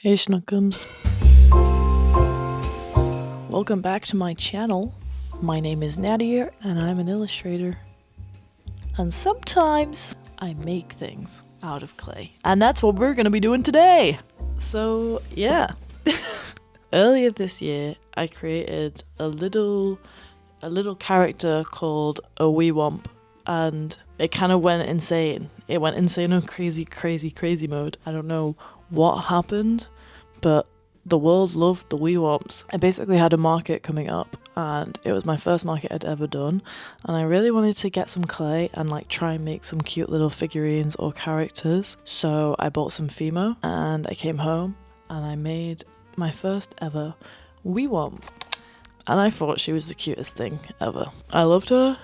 Hey Schnookums. Welcome back to my channel. My name is Nadia and I'm an illustrator. And sometimes I make things out of clay. And that's what we're gonna be doing today. So yeah. Earlier this year I created a little character called a Wee Womp, and it kind of went insane. It went insane on crazy mode. I don't know what happened, but the world loved the Wee Womps. I basically had a market coming up and it was my first market I'd ever done, and I really wanted to get some clay and like try and make some cute little figurines or characters. So I bought some Fimo and I came home and I made my first ever Wee Womp, and I thought she was the cutest thing ever. I loved her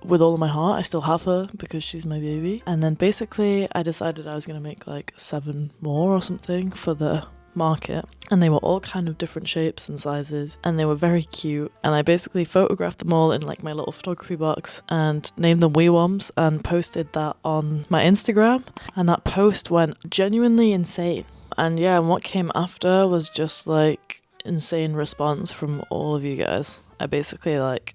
with all of my heart. I still have her because she's my baby. And then basically I decided I was going to make like 7 more or something for the market, and they were all kind of different shapes and sizes and they were very cute, and I basically photographed them all in like my little photography box and named them Wee Womps and posted that on my Instagram, and that post went genuinely insane. And yeah, and what came after was just like insane response from all of you guys. I basically like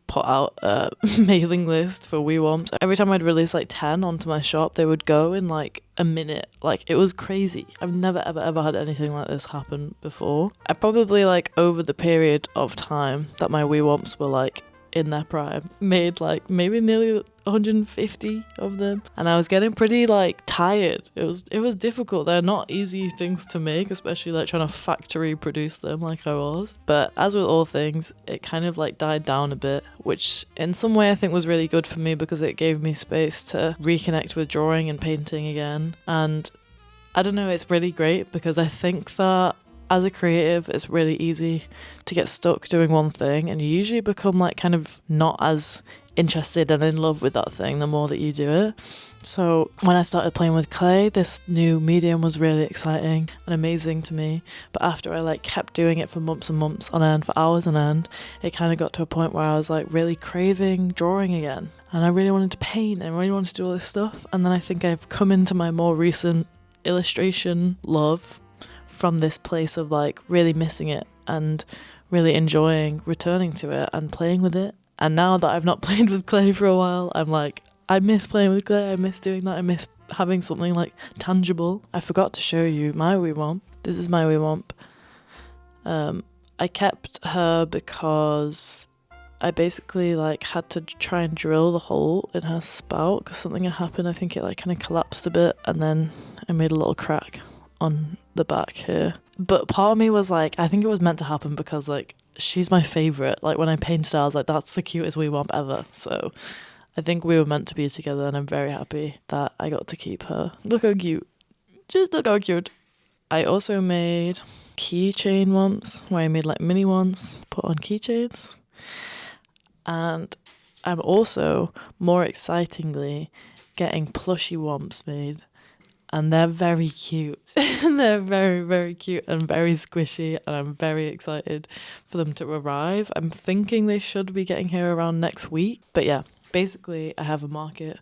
put out a mailing list for Wee Womps. Every time I'd release like 10 onto my shop, they would go in like a minute. Like, it was crazy. I've never ever had anything like this happen before. I probably like over the period of time that my Wee Womps were like in their prime, made like maybe nearly 150 of them, and I was getting pretty like tired. It was difficult. They're not easy things to make, especially like trying to factory produce them like I was. But as with all things, it kind of like died down a bit, which in some way I think was really good for me because it gave me space to reconnect with drawing and painting again. And I don't know, it's really great because I think that as a creative, it's really easy to get stuck doing one thing, and you usually become like kind of not as interested and in love with that thing the more that you do it. So when I started playing with clay, this new medium was really exciting and amazing to me. But after I like kept doing it for months and months on end, for hours on end, it kind of got to a point where I was like really craving drawing again, and I really wanted to paint and really wanted to do all this stuff. And then I think I've come into my more recent illustration love from this place of like really missing it and really enjoying returning to it and playing with it. And now that I've not played with clay for a while, I'm like, I miss playing with clay, I miss doing that, I miss having something like tangible. I forgot to show you my Wee Womp. This is my Wee Womp. I kept her because I basically like had to try and drill the hole in her spout because something had happened. I think it like kind of collapsed a bit, and then I made a little crack on the back here. But part of me was like, I think it was meant to happen because like she's my favorite. Like when I painted her, I was like, that's the cutest Wee Womp ever. So I think we were meant to be together, and I'm very happy that I got to keep her. Look how cute. Just look how cute. I also made keychain Womps where I made like mini ones, put on keychains. And I'm also, more excitingly, getting plushy Womps made. And they're very cute. They're very cute and very squishy, and I'm very excited for them to arrive. I'm thinking they should be getting here around next week. But yeah, basically I have a market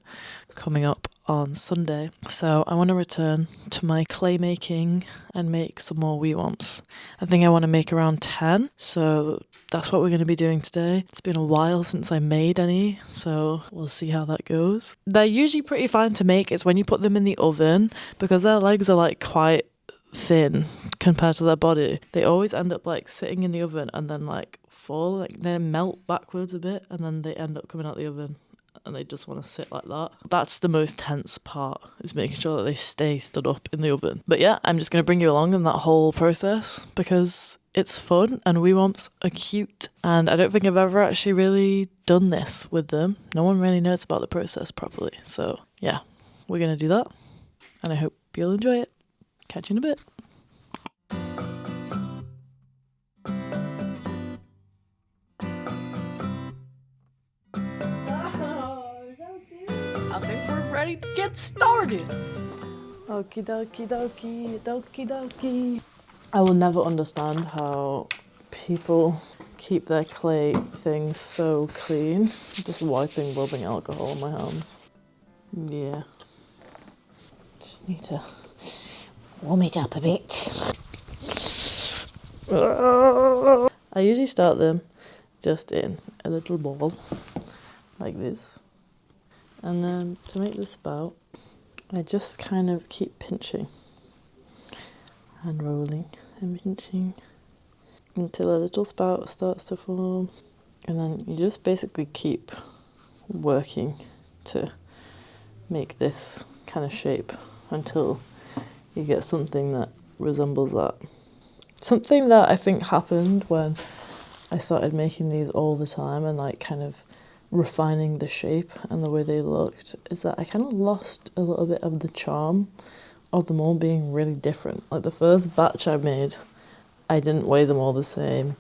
coming up on Sunday, so I want to return to my clay making and make some more Wee Womps. I think I want to make around 10, so that's what we're going to be doing today. It's been a while since I made any, so we'll see how that goes. They're usually pretty fine to make. It's when you put them in the oven, because their legs are like quite thin compared to their body. They always end up like sitting in the oven and then like fall, like they melt backwards a bit, and then they end up coming out the oven and they just want to sit like that. That's the most tense part, is making sure that they stay stood up in the oven. But yeah, I'm just going to bring you along in that whole process because it's fun and Wee Womps are cute, and I don't think I've ever actually really done this with them. No one really knows about the process properly. So yeah, we're going to do that, and I hope you'll enjoy it. Catch you in a bit. I think we're ready to get started. Okie dokie. I will never understand how people keep their clay things so clean. Just wiping rubbing alcohol on my hands. Yeah. Just need to warm it up a bit. I usually start them just in a little ball like this, and then to make the spout I just kind of keep pinching and rolling and pinching until a little spout starts to form, and then you just basically keep working to make this kind of shape until you get something that resembles that. Something that I think happened when I started making these all the time and like kind of refining the shape and the way they looked is that I kind of lost a little bit of the charm of them all being really different. Like the first batch I made, I didn't weigh them all the same.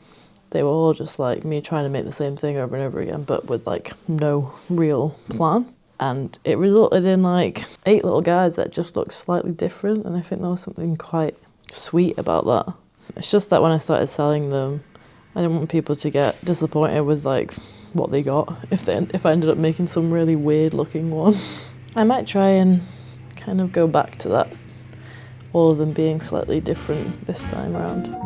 They were all just like me trying to make the same thing over and over again, but with like no real plan. And it resulted in like 8 little guys that just looked slightly different, and I think there was something quite sweet about that. It's just that when I started selling them, I didn't want people to get disappointed with like what they got if I ended up making some really weird looking ones. I might try and kind of go back to that, all of them being slightly different this time around.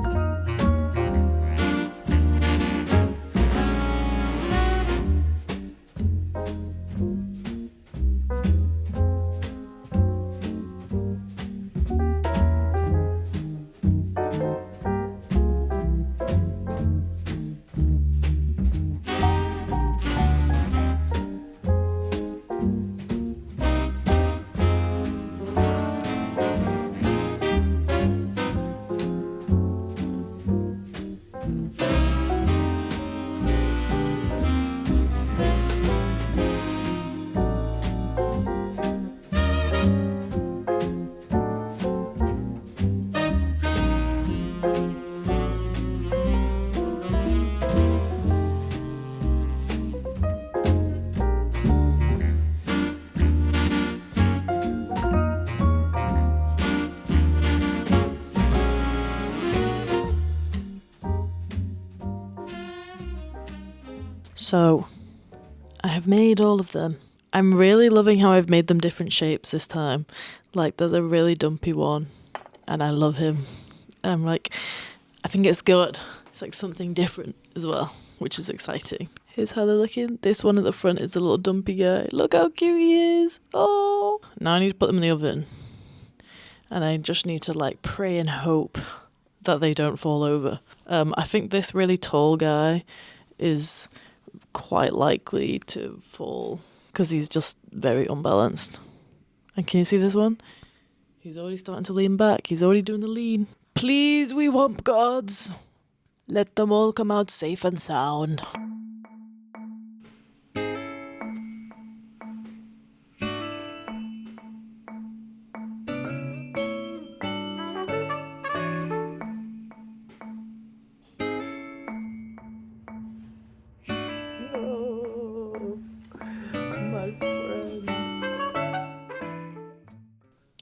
So, I have made all of them. I'm really loving how I've made them different shapes this time. Like, there's a really dumpy one, and I love him. I'm like, I think it's good. It's like something different as well, which is exciting. Here's how they're looking. This one at the front is a little dumpy guy. Look how cute he is. Oh! Now I need to put them in the oven. And I just need to, like, pray and hope that they don't fall over. I think this really tall guy is quite likely to fall because he's just very unbalanced. And can you see this one? He's already starting to lean back. He's already doing the lean. Please, Wee Womp gods, let them all come out safe and sound.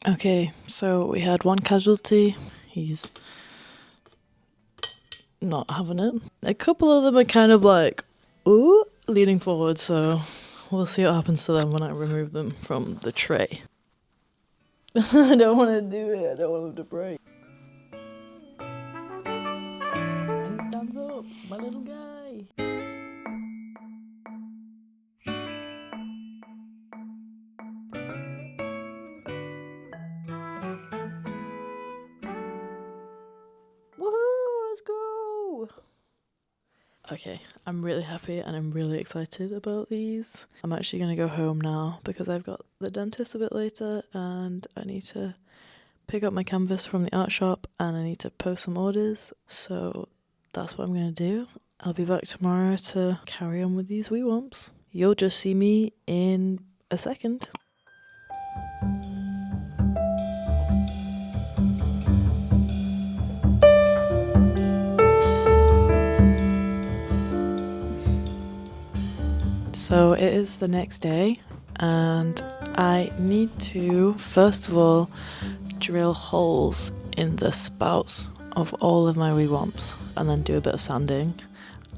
Okay, so we had one casualty. He's not having it. A couple of them are kind of like, ooh, leaning forward, so we'll see what happens to them when I remove them from the tray. I don't want to do it. I don't want them to break. He stands up, my little guy. Woohoo, let's go! Okay, I'm really happy and I'm really excited about these. I'm actually going to go home now because I've got the dentist a bit later and I need to pick up my canvas from the art shop and I need to post some orders. So that's what I'm going to do. I'll be back tomorrow to carry on with these Wee Womps. You'll just see me in a second. So it is the next day and I need to first of all drill holes in the spouts of all of my Wee Womps and then do a bit of sanding,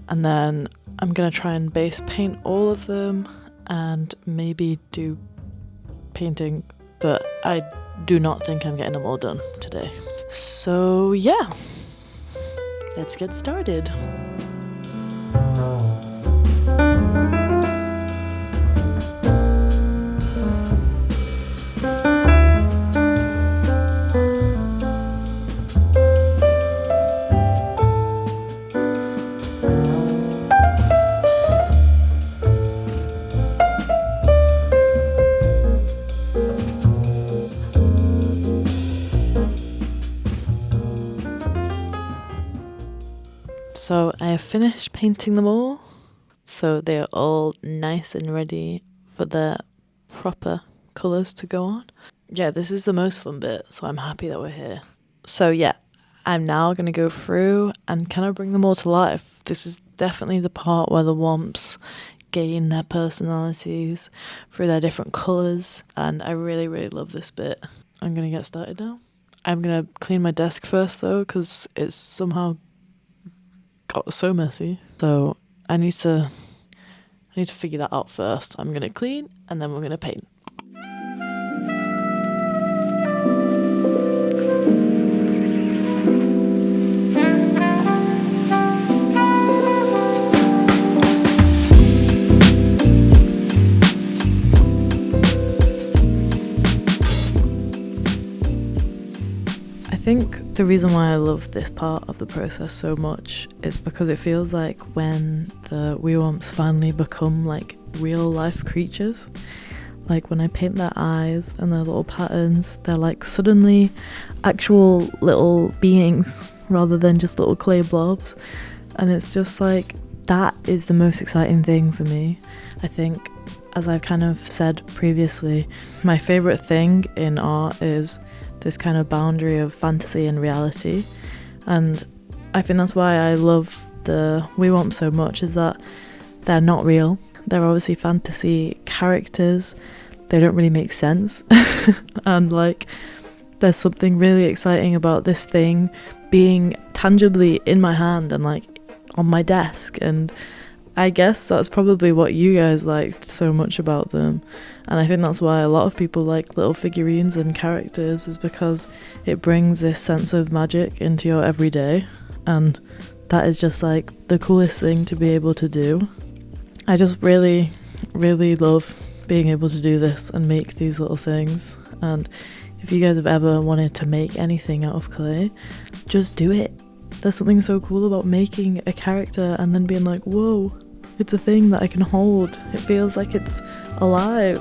and then I'm going to try and base paint all of them and maybe do painting, but I do not think I'm getting them all done today. So yeah, let's get started. So I have finished painting them all, so they are all nice and ready for their proper colours to go on. Yeah, this is the most fun bit, so I'm happy that we're here. So yeah, I'm now going to go through and kind of bring them all to life. This is definitely the part where the Womps gain their personalities through their different colours, and I really, really love this bit. I'm going to get started now. I'm going to clean my desk first though, because it's somehow got so messy. So I need to figure that out first. I'm going to clean and then we're going to paint. I think the reason why I love this part of the process so much is because it feels like when the Wee Womps finally become like real life creatures, like when I paint their eyes and their little patterns, they're like suddenly actual little beings rather than just little clay blobs. And it's just like, that is the most exciting thing for me. I think, as I've kind of said previously, my favourite thing in art is this kind of boundary of fantasy and reality, and I think that's why I love the Wee Womps so much, is that they're not real. They're obviously fantasy characters. They don't really make sense and like there's something really exciting about this thing being tangibly in my hand and like on my desk, and I guess that's probably what you guys liked so much about them. And I think that's why a lot of people like little figurines and characters, is because it brings this sense of magic into your everyday, and that is just like the coolest thing to be able to do. I just really, really love being able to do this and make these little things. And if you guys have ever wanted to make anything out of clay, just do it. There's something so cool about making a character and then being like, whoa, it's a thing that I can hold. It feels like it's alive.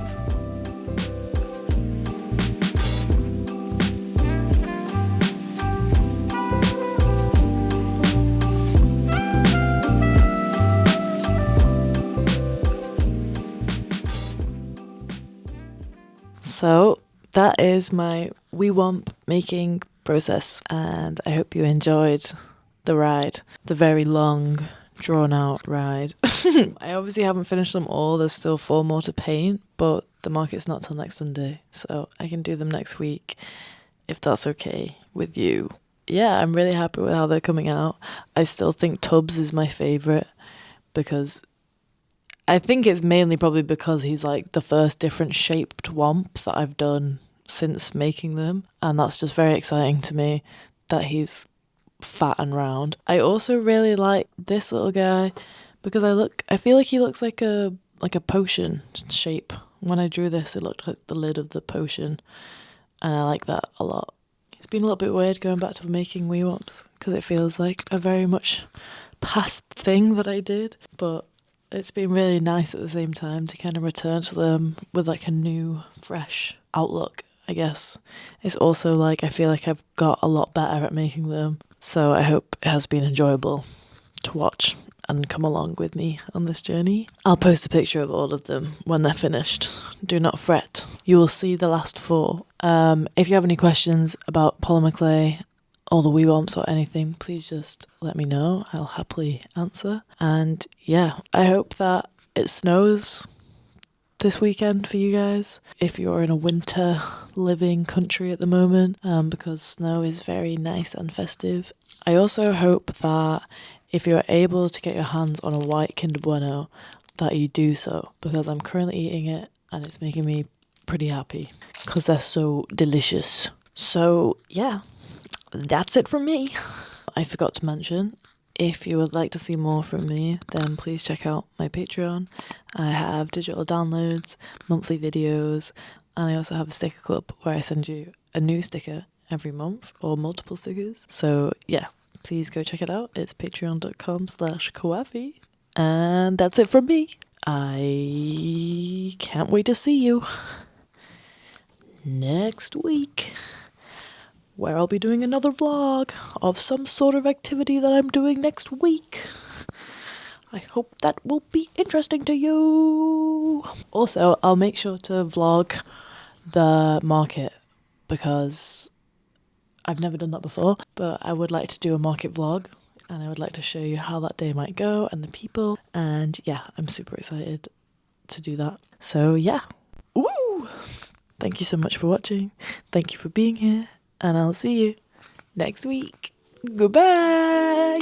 So that is my Wee Womp making process, and I hope you enjoyed the ride, the very long, drawn out ride. I obviously haven't finished them all, there's still 4 more to paint, but the market's not till next Sunday, so I can do them next week if that's okay with you. Yeah, I'm really happy with how they're coming out. I still think Tubbs is my favourite, because I think it's mainly probably because he's like the first different shaped Womp that I've done since making them, and that's just very exciting to me that he's fat and round. I also really like this little guy because I feel like he looks like a potion shape. When I drew this, it looked like the lid of the potion, and I like that a lot. It's been a little bit weird going back to making Wee Womps because it feels like a very much past thing that I did, but it's been really nice at the same time to kind of return to them with like a new, fresh outlook, I guess. It's also like I feel like I've got a lot better at making them, so I hope it has been enjoyable to watch and come along with me on this journey. I'll post a picture of all of them when they're finished. Do not fret. You will see the last 4. If you have any questions about polymer clay or the Wee Womps or anything, please just let me know. I'll happily answer. And yeah, I hope that it snows this weekend for you guys if you're in a winter living country at the moment, because snow is very nice and festive. I also hope that if you're able to get your hands on a white Kinder Bueno, that you do so, because I'm currently eating it and it's making me pretty happy because they're so delicious. So yeah, that's it from me. I forgot to mention, If you would like to see more from me, then please check out my Patreon. I have digital downloads, monthly videos, and I also have a sticker club where I send you a new sticker every month, or multiple stickers. So yeah, please go check it out. It's patreon.com/kawafi. And that's it from me. I can't wait to see you next week, where I'll be doing another vlog of some sort of activity that I'm doing next week. I hope that will be interesting to you. Also, I'll make sure to vlog the market because I've never done that before, but I would like to do a market vlog and I would like to show you how that day might go and the people. And yeah, I'm super excited to do that. So yeah, woo! Thank you so much for watching. Thank you for being here, and I'll see you next week. Goodbye!